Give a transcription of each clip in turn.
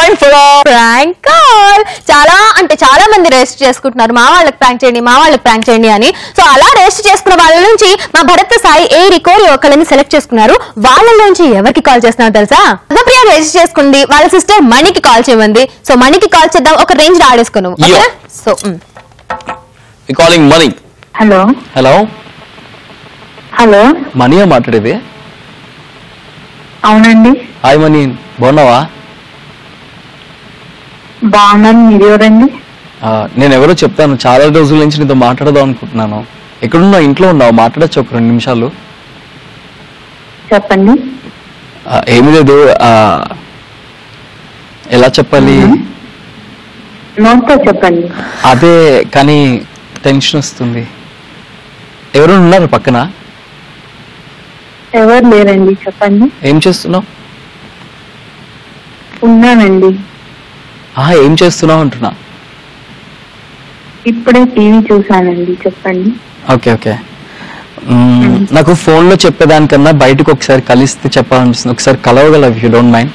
Time for prank call. చాలా మంది register చేసుకుంటున్నారు, మా వాళ్ళకి ప్రాంక్ చేయండి అని. సో అలా రిజిస్టర్ చేసుకున్న వాళ్ళ నుంచి మా భరత్ సాయి కోరి ఒకళ్ళని సెలెక్ట్ చేసుకున్నారు. వాళ్ళ నుంచి ఎవరికి కాల్ చేస్తున్నారు తెలుసా? ప్రియ రిజిస్టర్ చేసుకుంది, వాళ్ళ సిస్టర్ మణికి కాల్ చేయమంది. సో మణికి కాల్ చేద్దాం, ఒక రేంజ్ ఆడేసుకున్నాం. సో కాలింగ్ మణి. హలో హలో హలో మణియా మాట్లాడేది? అవునండి. హాయ్ మణి, బాగున్నావా? బాగున్నాను, మీరు ఎవరండి? నేను ఎవరో చెప్తాను, చాలా రోజుల నుంచి నీతో మాట్లాడదాం అనుకుంటున్నాను. ఎక్కడున్నావు? ఇంట్లో ఉన్నావు? మాట్లాడచ్చు ఒక 2 నిమిషాలు? చెప్పండి. ఏమి లేదు, ఎలా చెప్పాలి, నోట్తో చెప్పండి. అదే కానీ టెన్షన్ వస్తుంది. ఎవరు ఉన్నారు పక్కన? ఎవరు లేరండి, చెప్పండి. ఏం చేస్తున్నావు? ఉన్నానండి. ఏం చేస్తున్నావు అంటున్నా. ఇప్పుడే టీవీ చూసానండి, చెప్పండి. Okay okay. నాకు ఫోన్ లో చెప్పేదానికన్నా బయటకు ఒకసారి కలిస్తే చెప్పాలనిపిస్తుంది. ఒకసారి కలవగలవు, ఇఫ్ యూ డోంట్ మైండ్.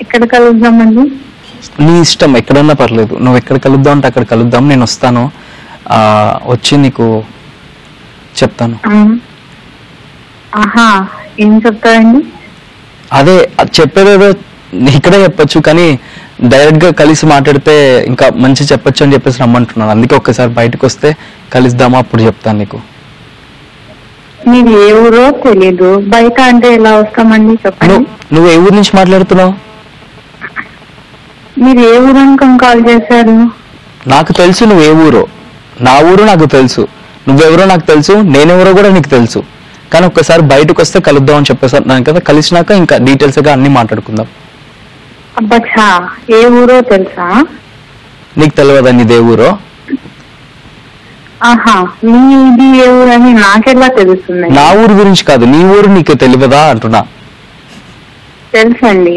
ఎక్కడ కలుద్దామండి? నీ ఇష్టం, ఎక్కడన్నా పర్లేదు. నువ్వు ఎక్కడ కలుద్దాం అంటే అక్కడ కలుద్దాం. నేను వస్తాను, వచ్చి నీకు చెప్తాను. ఆహా, ఏం చెప్తారండి? అదే చెప్పేదేదో ఇక్కడే చెప్పొచ్చు, కానీ డైరెక్ట్ గా కలిసి మాట్లాడితే ఇంకా మంచి చెప్పొచ్చు అని చెప్పేసి రమ్మంటున్నాను. అందుకే ఒక్కసారి బయటకు వస్తే కలుద్దామా, అప్పుడు చెప్తాను నీకు. మీరు ఏ ఊరో తెలీదు, బయట అంటే ఎలా వస్తామండి, చెప్పండి. నువ్వు ఏ ఊరు నుంచి మాట్లాడుతున్నావు? మీరు ఏ ఊరు అనుకుని కాల్ చేశారు? నాకు తెలుసు నువ్వు ఏ ఊరో. నా ఊరు నాకు తెలుసు, నువ్వెవరో నాకు తెలుసు, నేనెవరో కూడా నీకు తెలుసు. కానీ ఒక్కసారి బయటకు వస్తే కలుద్దాం అని చెప్పేసాను కదా. కలిసినాక ఇంకా డీటెయిల్స్ గా అన్ని మాట్లాడుకుందాం. అబ్బా, ఏ ఊరో తెలుసా? నీకు తెలియదా నీదే ఊరో? ఆహా, మీది ఏ ఊరు అని నాకెలా తెలుస్తుంది? నా ఊరు గురించి కాదు, నీ ఊరు నీకు తెలియదా అంటున్నా. తెలుసండి.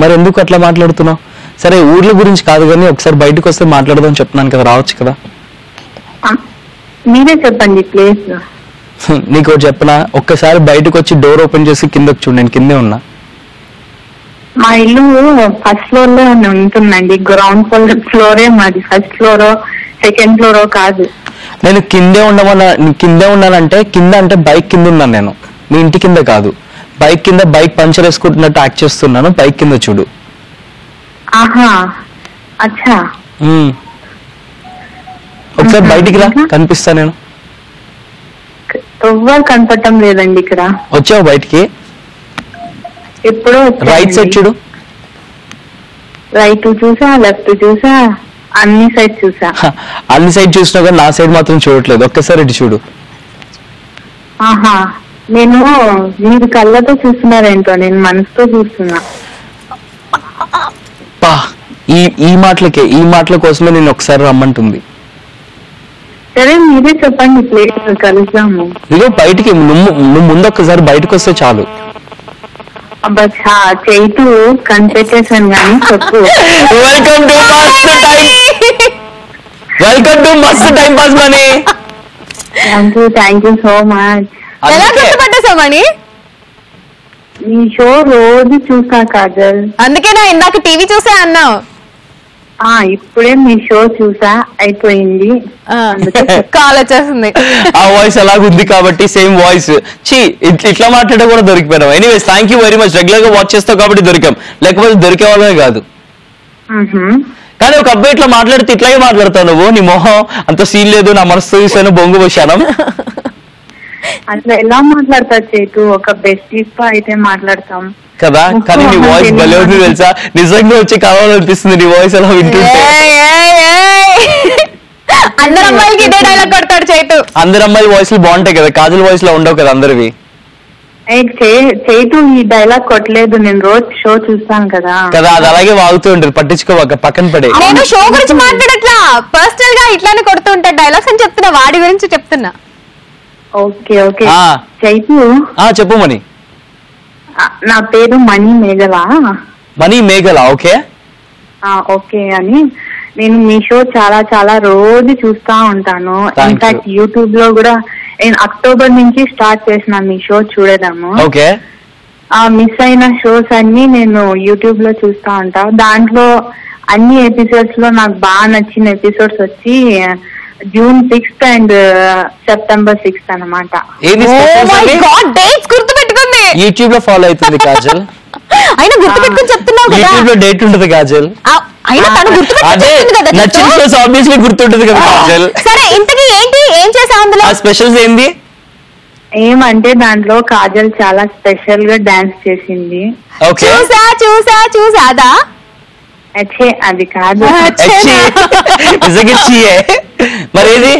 మరి ఎందుకు అట్లా మాట్లాడుతున్నావు? సరే, ఊర్ల గురించి కాదు కానీ ఒకసారి బయటకు వస్తే మాట్లాడదాం చెప్తున్నాను కదా, రావచ్చు కదా. మీరే చెప్పండి ప్లీజ్. నీకు ఒకటి చెప్పనా? ఒక్కసారి బయటకు వచ్చి డోర్ ఓపెన్ చేసి కిందకు చూడు, నేను కిందే ఉన్నా. మా ఇల్లు ఫస్ట్ ఫ్లోర్ లో ఉంటుందండి. గ్రౌండ్ ఫ్లోరే మాది. ఫస్ట్ ఫ్లోరో సెకండ్ ఫ్లోరో కాదు. నేను కిందే ఉన్నానంటే కింద అంటే బైక్ కింద ఉన్నాను నేను, మీ ఇంటి కింద కాదు. బైక్ కింద, బైక్ పంచర్ వేసుకుంటున్నట్టు యాక్ట్ చేస్తున్నాను. బైక్ కింద చూడు. ఆహా, అచ్చా. ఒకసారి బయటికి రా, కనిపిస్తా నేను. ఎవ్వరు కనపడటం లేదండి ఇక్కడ. వచ్చావు బయటికి? ఎప్పుడో రైట్ సైడ్ చూడు. రైట్ చూసా, లెఫ్ట్ చూసా, అన్ని సైడ్ చూసా. అన్ని సైడ్ చూసినా కానీ నా సైడ్ మాత్రం చూడట్లేదు. ఒక్కసారి ఇటు చూడు. ఆహా, నేను మీరు కళ్ళతో చూస్తున్నారేంటో, నేను మనసుతో చూస్తున్నా. ఈ మాటల కోసమే నేను ఒకసారి రమ్మంటుంది. సరే, మీరే చెప్పండి ప్లీజ్, కలుద్దాము. ఇదిగో బయటికి, నువ్వు ముందు ఒక్కసారి బయటకు వస్తే చాలు. అబ్బా, చైతు కనిపెట్టేశాను కానీ చెప్పు. వెల్కమ్ టు మస్త్ time pass money. Thank you so much. ఎలా గుర్తుపట్టేసామని? మీ షో రోజు చూసా కాజల్. అందుకేనా ఇందాక టీవీ చూసా అన్నావు? ఇప్పుడే మీ షో చూసా, అయిపోయింది, కాల్ వచ్చేస్తుంది. ఆ వాయిస్ అలాగుంది కాబట్టి సేమ్ వాయిస్. ఇట్లా మాట్లాడే కూడా దొరికిపోయాం. Anyways, thank you very much. Regular గా వాచ్ చేస్తావు కాబట్టి దొరికాం, లేకపోతే దొరికే వాళ్ళమే కాదు. కానీ ఒక అబ్బాయి ఇట్లా మాట్లాడితే ఇట్లాగే మాట్లాడతావు నువ్వు. నీ మొహం అంత సీన్ లేదు, నా మనసు చూసాను, బొంగు పోశాను. అట్లా ఎలా మాట్లాడతా చైతు? ఒక బెస్టీస్ తో అయితే మాట్లాడతాం కదా. కానీ నీ వాయిస్ భలే ఉంది తెలుసా, నిజంగా వచ్చి కావాలనిపిస్తుంది నీ వాయిస్ అలా వింటుంటే. అందరు అమ్మాయిలకి ఇదే డైలాగ్ కొడతాడు చైతు. అందరు అమ్మాయిల వాయిస్లు బాగుంటాయి కదా, కాజల్ వాయిస్ లో ఉండవు కదా అందరివి. చైతు ఈ డైలాగ్ కొట్టలేదు, నేను రోజు షో చూస్తాను కదా. అది అలాగే వాగుతూ ఉంటుంది, పట్టించుకోవాక, పక్కన పడే. నేను షో గురించి మాట్లాడట్లా, పర్సనల్ గా ఇట్లానే కొడుతూ ఉంటాడు డైలాగ్స్ అని చెప్తున్నా, వాడి గురించి చెప్తున్నా. ఓకే ఓకే చైతు, చెప్పు మణి. నా పేరు మణి మేఘల. మణి మేఘల, ఓకే ఓకే. అని నేను మీ షో చాలా చాలా రోజు చూస్తా ఉంటాను. ఇన్ఫాక్ట్ యూట్యూబ్ లో కూడా నేను అక్టోబర్ నుంచి స్టార్ట్ చేసిన మీ షో చూడడము. ఓకే. ఆ మిస్ అయిన షోస్ అన్ని నేను యూట్యూబ్ లో చూస్తా ఉంటా. దాంట్లో అన్ని ఎపిసోడ్స్ లో నాకు బాగా నచ్చిన ఎపిసోడ్స్ వచ్చి June 6th and September 6th అన్నమాట. డేట్స్ గుర్తు పెట్టుకుంది. యూట్యూబ్ లో ఫాలో అవుతుంది కాజల్. అయినా గుర్తు పెట్టుకుని చెప్తున్నావు కదా. యూట్యూబ్ లో డేట్ ఉంటుంది కాజల్. అయినా తను గుర్తు పెట్టుకుంది కదా. నచ్చిన షోస్ ఆబ్వియస్లీ గుర్తుంటుంది కదా కాజల్. సరే ఇంతకీ ఏం చేసావు అందులో? ఆ స్పెషల్స్ ఏంది? ఏమంటే దాంట్లో కాజల్ చాలా స్పెషల్ గా డాన్స్ చేసింది. చూసా అదా? అచ్చే అది కాదు. మరేది?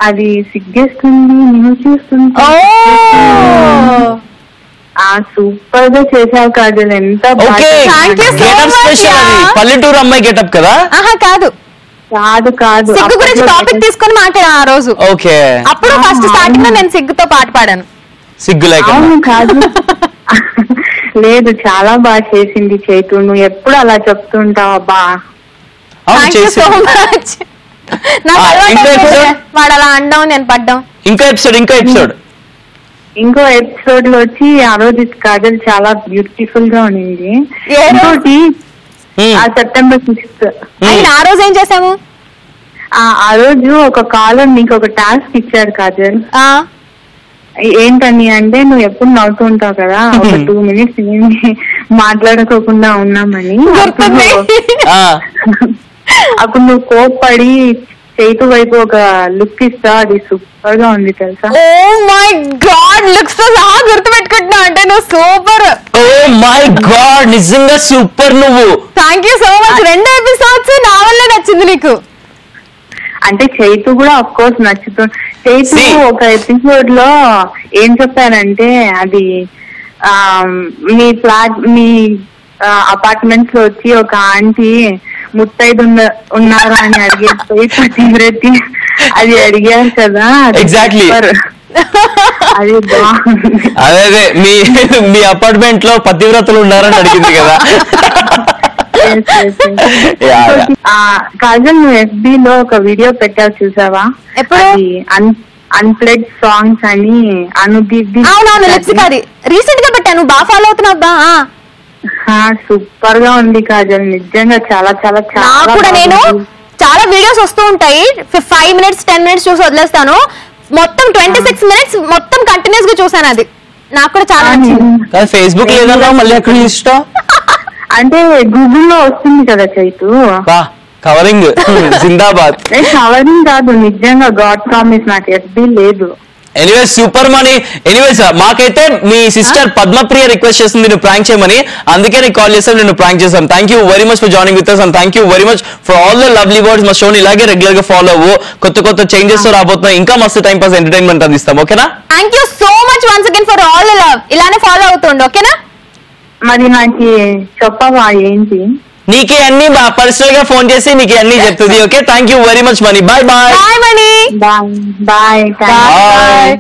అది సిగ్గేస్తుంది నేను చూస్తుంది. సూపర్ గా చేసావు కాజల్. ఎంత పల్లెటూరు అమ్మాయి గెటప్ కదా? కాదు సిగ్గు గురించి టాపిక్ తీసుకొని మాట్లాడా ఆ రోజు. ఓకే. అప్పుడు ఫస్ట్ స్టార్టింగ్ లో నేను సిగ్గుతో పాట పాడాను. సిగ్గు లేక కాదు. లేదు చాలా బాగా చేసింది చైతు. నువ్వు ఎప్పుడు అలా చెప్తుంటావు అబ్బా. వాడు అలా అండం నేను పడ్డాం. ఇంకో ఎపిసోడ్ లో వచ్చి ఆ రోజు కాజల్ చాలా బ్యూటిఫుల్ గా ఉండింది. ఇంకోటి September 6th. ఆ రోజు ఏం చేసాము? ఆ రోజు ఒక కాలర్ నీకు ఒక టాస్క్ ఇచ్చాడు కాజల్. ఏంటని అంటే నువ్వు ఎప్పుడు నవ్వుతూ ఉంటావు కదా, ఒక 2 minutes ఏమి మాట్లాడుకోకుండా ఉన్నామని. అప్పుడు నువ్వు కోప్పడి చైతు వైపు ఒక లుక్ ఇస్తా. అది సూపర్ గా ఉంది తెలుసా? ఓ మై గాడ్, లుక్స్ తో సహా గుర్తు పెట్టుకుంటున్నా అంటే నువ్వు సూపర్. ఓ మై గాడ్, నిజంగా సూపర్ నువ్వు. Thank you so much. 2 episodes నా వల్లే నచ్చింది నీకు. అంటే చైతు కూడా ఆఫ్ కోర్స్ నచ్చుతుంది. చైతు ఒక ఎపిసోడ్ లో ఏం చెప్పారంటే అది మీ అపార్ట్మెంట్స్ లో వచ్చి ఒక ఆంటీ ముత్తైదు ఉన్నారా అని అడిగేసి పతివ్రతి అది అడిగారు కదా. ఎగ్జాక్ట్లీ అది బాగుంది. అదే మీ అపార్ట్మెంట్ లో పతివ్రతలు ఉన్నారని అడిగింది కదా. కాజల్ నువ్వు FB లో ఒక వీడియో పెట్టావు చూసావా? ఎప్పుడు? అన్ప్లెడ్ సాంగ్స్ అని అనుదీప్. అవునవును, లిప్సిక్. అది రీసెంట్ గా పెట్టాను. బాగా ఫాలో అవుతున్నావా? సూపర్ గా ఉంది కాజల్, నిజంగా చాలా చాలా చాలా. కూడా నేను చాలా వీడియోస్ వస్తూ ఉంటాయి, 5 minutes 10 minutes చూసి వదిలేస్తాను. మొత్తం 26 minutes మొత్తం కంటిన్యూస్ గా చూసాను. అది నాకు కూడా చాలా నచ్చింది. ఫేస్బుక్ లేదన్నా మళ్ళీ అక్కడ ఇష్టం అంటే గూగుల్లో వస్తుంది కదా చైతు. కవరింగ్ జిందాబాద్. కవరింగ్ కాదు, నిజంగా గాడ్ ప్రామిస్ నాకు FB లేదు. Anyways super money. ఎనీవేస్ మాకైతే మీ సిస్టర్ పద్మప్రియ రిక్వెస్ట్ చేస్తుంది నేను ప్రాంక్ చేయమని, అందుకే నేను కాల్ చేస్తాను, నేను ప్రాంక్ చేస్తాను. Thank you very much for joining with us and thank you very much for all the lovely words. మా షోని ఇలాగే రెగ్యులర్ గా ఫాలో అవ్వు. కొత్త చేంజెస్ తో రాబోతున్నాం, ఇంకా మస్తు టైం పాస్ ఎంటర్టైన్మెంట్ అందిస్తాం. ఓకేనా? Thank you so much once again for all the love. ఇలానే ఫాలో అవుతుండు. ఓకేనా? మరి నాకు చెప్పవా ఏంటి? నీకే అన్ని పర్సనల్ గా ఫోన్ చేసి నీకు అన్ని చెప్తుంది. Okay, thank you very much Mani. Bye bye. Bye Mani. Bye bye.